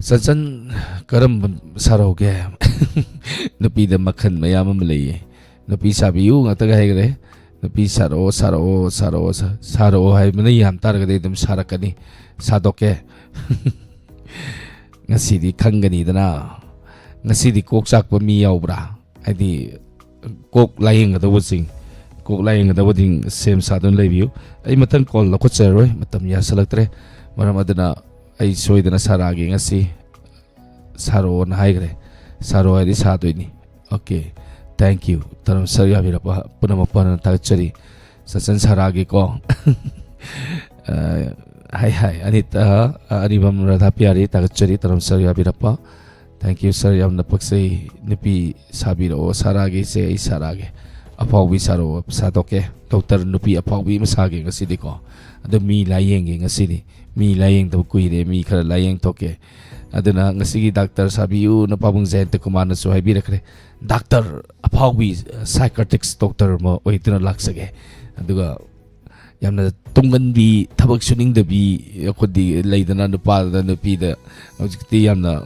Sajan karam sarau ge nepi da makhan mayam malay nupi sabiu ngata ga hegre nupi saro hai mana yam tar ga dum sarakani sadoke ngasi di khangani dana ngasi di kok sak pa mi yaubra adi kok laying da wusing kok laying da wading sem sadun lebiu ai matang call la khot seroi matam ya salaktre maram adana ai soidana saragi ngasi saro na haigre saro adi sadoini okay thank you taram sarya birapa punama pana tagchari sasan saragi ko hai anita aribam radha pyari tagchari taram sarya birapa thank you sir yamna paksai nupi sabiro saragi se ai sarage apawi saro sadoke doctor nupi apawi masage ngasidi ko ado mi layeng ngasidi mi layeng to kuire mi khara layeng toke aduna ngasigi doctor sabiu na pabung zen te kumana so hai birakre doctor apawi psychiatrist doctor mo oituna laksage aduga yamna tungan bi thabak suning da bi khodi leidana nupa da nupi da hojikti yamna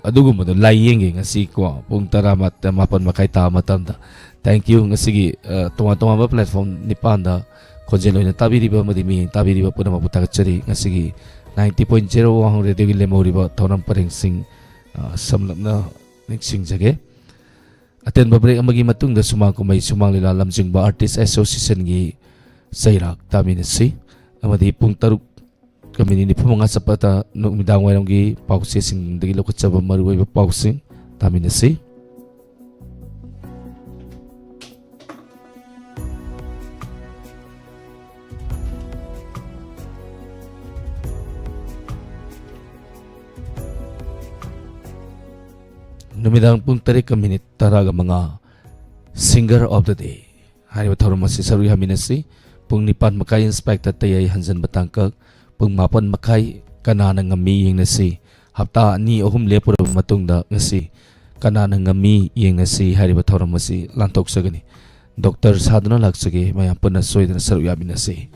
adugumo do layeng ngasi ko pung tara mapan makai ta matamda thank you ngasigi tonga ba platform nipanda khojelo tabi riba madi mi tabi riba puna maputa chari ngasigi 90.0 wahong radio gi lemori ba thonam pareng sing samlapna niksing jage aten babre amagi matung da sumang ko mai sumang lila lamjing ba artist association gi sairak taminasi amadi pung taruk kami ni pumanga sapata nuk midang wairang gi pause sing dagi lokot saba maruway ba pausing taminasi numidang pung tarik kami taraga mga singer of the day hari batharum masi saru haminasi pung nipan makai inspector tayay hansan batangkag pung mapan makai kanana ngami yeng nasi hapta ni ohum lepura matungda ngasi kanana ngami yeng nasi hari batharum masi lantok sagani doktor sadana laksage mayam puna soidana saru haminasi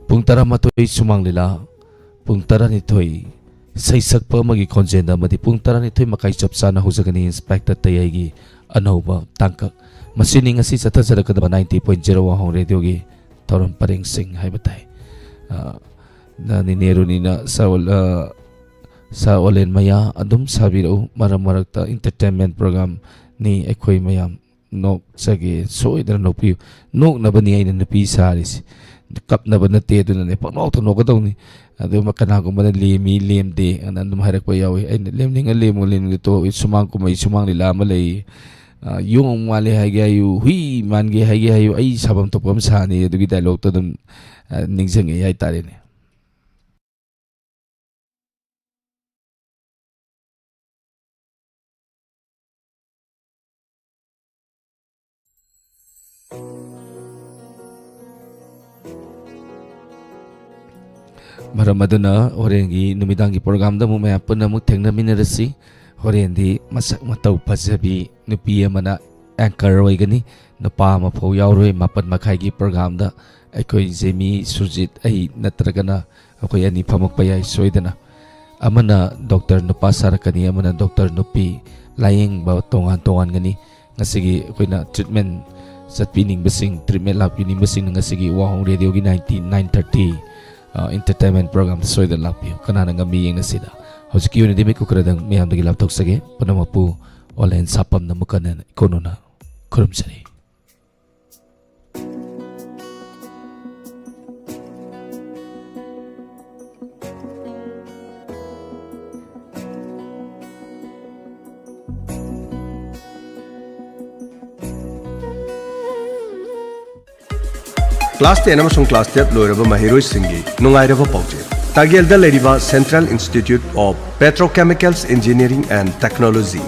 pung tara matoi sumang lila pung tara nitoi saisak pa magi konjenda madi pung tara nitoy makai chapsa na husagani inspector tayagi anauba tangkak masini ngasi sa tasara kadaba 90.0 wahong radio gi tauram pareng sing hai batai na ninero ni na sa olen maya adum sabiro marak entertainment program ni ekoi mayam nok sagi soidra nopi nok na bani ay na napi saris kap na ba na tedo na pag nok to nok daw ni ado makana ko man lemi lemde anandum harak pa yawi ay lem ning lem dito sumang ko may sumang nila malay yung mali hagayu hui man gi hagayu ay sabam to pam sani ado gi dialog to dum ningsang ay tare ne Maramaduna horengi numidangi program da mo maya puna mo tengna minarasi horendi masak matau pasabi nupi mana anchor way gani nupa mapau yauroi mapan makai gi program da akoi Jemi Surjit ai natragana akoi ani pamak payai soidana amana Dr. Nupa sarakani amana Dr. Nupi laying ba tongan gani ngasigi akoi na treatment sa pining basing treatment la pining basing ngasigi wahong radio gi 930 entertainment program soy da lapyo kanana nga miyeng na sila hojiki yun di may kukradang miyam dagi laptok sage panamapu online sapam na mukanan ikono na kurumsari Class 10 amasung Class 10 loiraba mahiroi singi nungairaba pauje tagelda leriba Central Institute of Petrochemicals Engineering and Technology